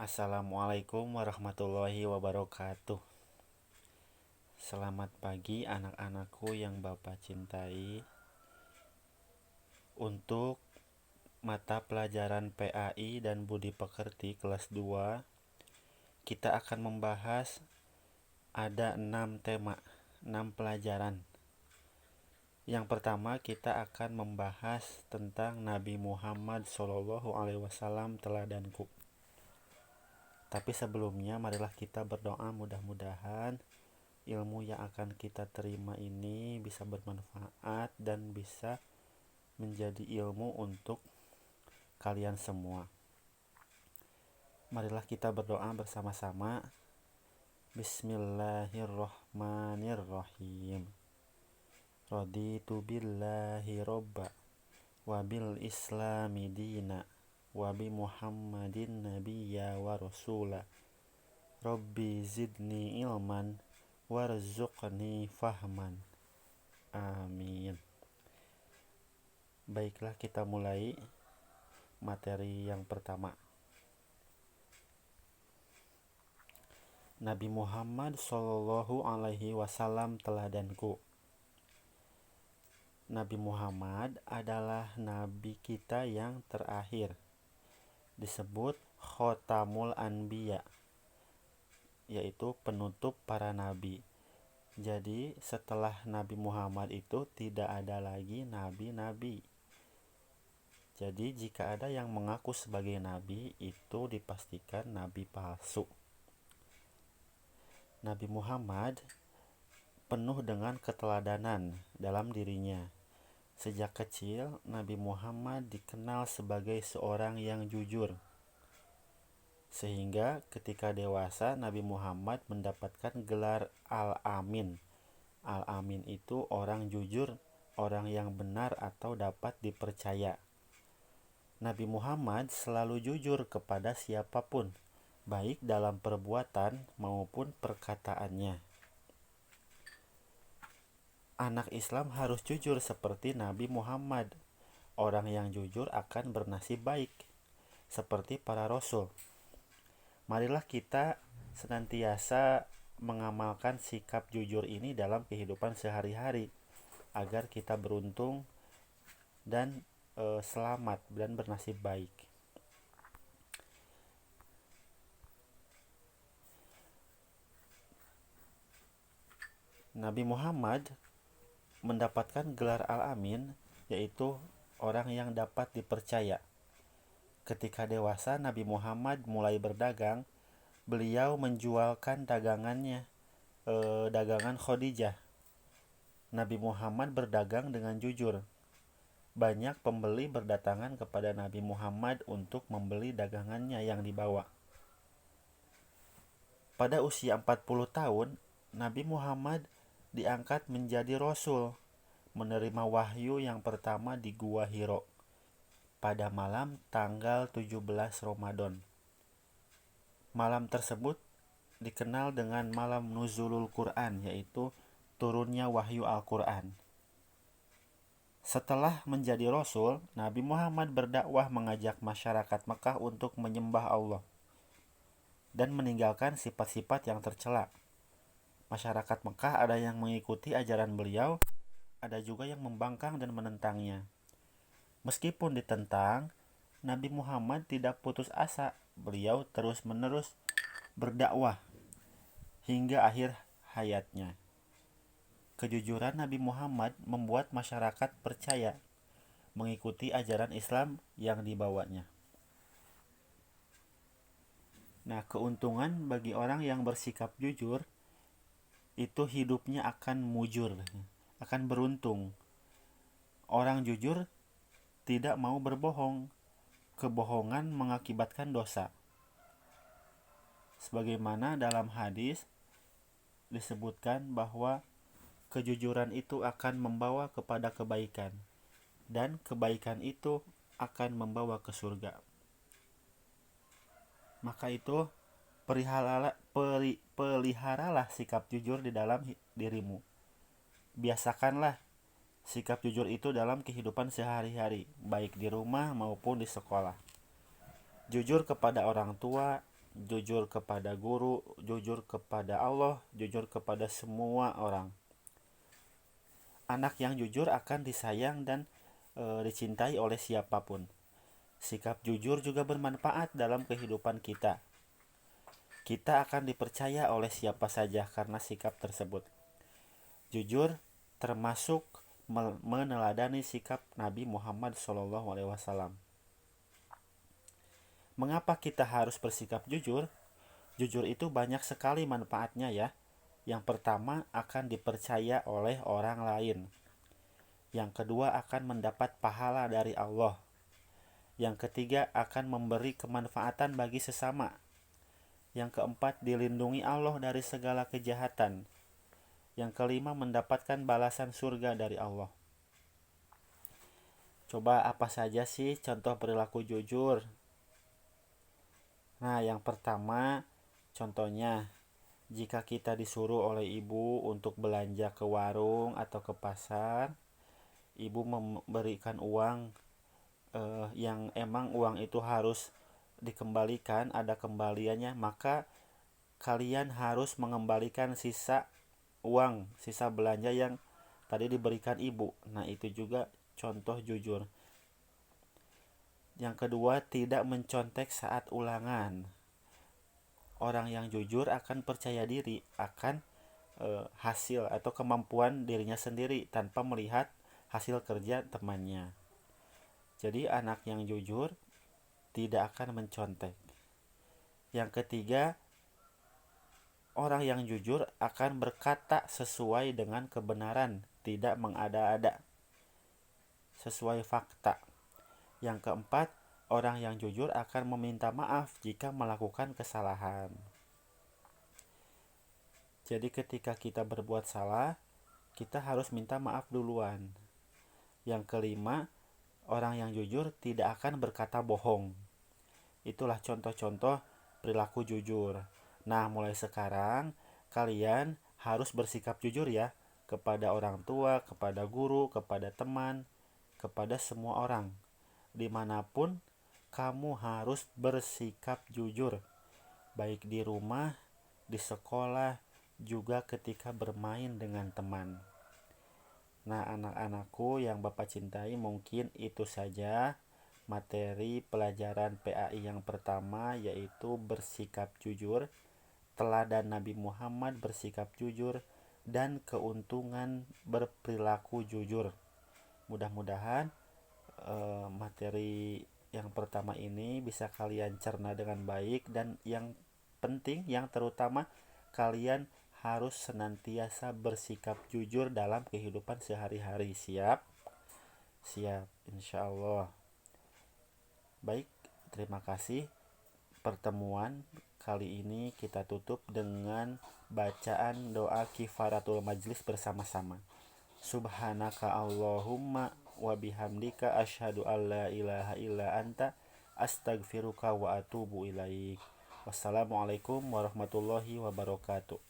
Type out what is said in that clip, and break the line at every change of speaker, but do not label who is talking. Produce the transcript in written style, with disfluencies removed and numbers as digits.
Assalamualaikum warahmatullahi wabarakatuh. Selamat pagi anak-anakku yang Bapak cintai. Untuk mata pelajaran PAI dan Budi Pekerti kelas 2, kita akan membahas ada 6 tema, 6 pelajaran. Yang pertama kita akan membahas tentang Nabi Muhammad SAW teladanku. Tapi sebelumnya marilah kita berdoa, mudah-mudahan ilmu yang akan kita terima ini bisa bermanfaat dan bisa menjadi ilmu untuk kalian semua. Marilah kita berdoa bersama-sama. Bismillahirrohmanirrohim. Raditu billahi robba wabil islami dina wabi muhammadin nabiyya wa rasula. Rabbi zidni ilman warzuqni fahman. Amin. Baiklah, kita mulai materi yang pertama. Nabi Muhammad Shallallahu Alaihi Wasallam teladanku. Nabi Muhammad adalah nabi kita yang terakhir, disebut Khotamul Anbiya, yaitu penutup para nabi. Jadi setelah Nabi Muhammad itu tidak ada lagi nabi-nabi. Jadi jika ada yang mengaku sebagai nabi, itu dipastikan nabi palsu. Nabi Muhammad penuh dengan keteladanan dalam dirinya. Sejak kecil, Nabi Muhammad dikenal sebagai seorang yang jujur. Sehingga ketika dewasa, Nabi Muhammad mendapatkan gelar Al-Amin. Al-Amin itu orang jujur, orang yang benar atau dapat dipercaya. Nabi Muhammad selalu jujur kepada siapapun, baik dalam perbuatan maupun perkataannya. Anak Islam harus jujur seperti Nabi Muhammad. Orang yang jujur akan bernasib baik, seperti para rasul. Marilah kita senantiasa mengamalkan sikap jujur ini dalam kehidupan sehari-hari, agar kita beruntung dan selamat dan bernasib baik. Nabi Muhammad mendapatkan gelar Al-Amin, yaitu orang yang dapat dipercaya. Ketika dewasa, Nabi Muhammad mulai berdagang. Beliau menjualkan dagangannya, dagangan Khadijah. Nabi Muhammad berdagang dengan jujur. Banyak pembeli berdatangan kepada Nabi Muhammad untuk membeli dagangannya yang dibawa. Pada usia 40 tahun, Nabi Muhammad diangkat menjadi Rasul, menerima wahyu yang pertama di Gua Hiro pada malam tanggal 17 Ramadan. Malam tersebut dikenal dengan malam Nuzulul Quran, yaitu turunnya wahyu Al-Quran. Setelah menjadi Rasul, Nabi Muhammad berdakwah mengajak masyarakat Mekah untuk menyembah Allah dan meninggalkan sifat-sifat yang tercela. Masyarakat Mekah ada yang mengikuti ajaran beliau, ada juga yang membangkang dan menentangnya. Meskipun ditentang, Nabi Muhammad tidak putus asa. Beliau terus-menerus berdakwah hingga akhir hayatnya. Kejujuran Nabi Muhammad membuat masyarakat percaya mengikuti ajaran Islam yang dibawanya. Nah, keuntungan bagi orang yang bersikap jujur itu hidupnya akan mujur, akan beruntung. Orang jujur tidak mau berbohong. Kebohongan mengakibatkan dosa. Sebagaimana dalam hadis disebutkan bahwa kejujuran itu akan membawa kepada kebaikan, dan kebaikan itu akan membawa ke surga. Maka itu peliharalah sikap jujur di dalam dirimu. Biasakanlah sikap jujur itu dalam kehidupan sehari-hari, baik di rumah maupun di sekolah. Jujur kepada orang tua, jujur kepada guru, jujur kepada Allah, jujur kepada semua orang. Anak yang jujur akan disayang dan dicintai oleh siapapun. Sikap jujur juga bermanfaat dalam kehidupan kita. Kita akan dipercaya oleh siapa saja karena sikap tersebut. Jujur termasuk meneladani sikap Nabi Muhammad SAW. Mengapa kita harus bersikap jujur? Jujur itu banyak sekali manfaatnya ya. Yang pertama, akan dipercaya oleh orang lain. Yang kedua, akan mendapat pahala dari Allah. Yang ketiga, akan memberi kemanfaatan bagi sesama. Yang keempat, dilindungi Allah dari segala kejahatan. Yang kelima, mendapatkan balasan surga dari Allah. Coba apa saja sih contoh perilaku jujur? Nah, yang pertama, contohnya, jika kita disuruh oleh ibu untuk belanja ke warung atau ke pasar, ibu memberikan uang yang emang uang itu harus dikembalikan, ada kembaliannya, maka kalian harus mengembalikan sisa uang, sisa belanja yang tadi diberikan ibu. Nah, itu juga contoh jujur. Yang kedua, tidak mencontek saat ulangan. Orang yang jujur akan percaya diri akan hasil atau kemampuan dirinya sendiri tanpa melihat hasil kerja temannya. Jadi anak yang jujur tidak akan mencontek. Yang ketiga, orang yang jujur akan berkata sesuai dengan kebenaran, tidak mengada-ada, sesuai fakta. Yang keempat, orang yang jujur akan meminta maaf jika melakukan kesalahan. Jadi ketika kita berbuat salah, kita harus minta maaf duluan. Yang kelima, orang yang jujur tidak akan berkata bohong. Itulah contoh-contoh perilaku jujur. Nah, mulai sekarang kalian harus bersikap jujur ya, kepada orang tua, kepada guru, kepada teman, kepada semua orang. Dimanapun kamu harus bersikap jujur, baik di rumah, di sekolah, juga ketika bermain dengan teman. Nah, anak-anakku yang Bapak cintai, mungkin itu saja materi pelajaran PAI yang pertama, yaitu bersikap jujur, teladan Nabi Muhammad bersikap jujur, dan keuntungan berperilaku jujur. Mudah-mudahan materi yang pertama ini bisa kalian cerna dengan baik, dan yang penting, yang terutama, kalian harus senantiasa bersikap jujur dalam kehidupan sehari-hari. Siap? Siap, insya Allah. Baik, terima kasih. Pertemuan kali ini kita tutup dengan bacaan doa kifaratul majlis bersama-sama. Subhanaka Allahumma wa bihamdika asyhadu alla ilaha illa anta astagfiruka wa atubu ilaik. Wassalamualaikum warahmatullahi wabarakatuh.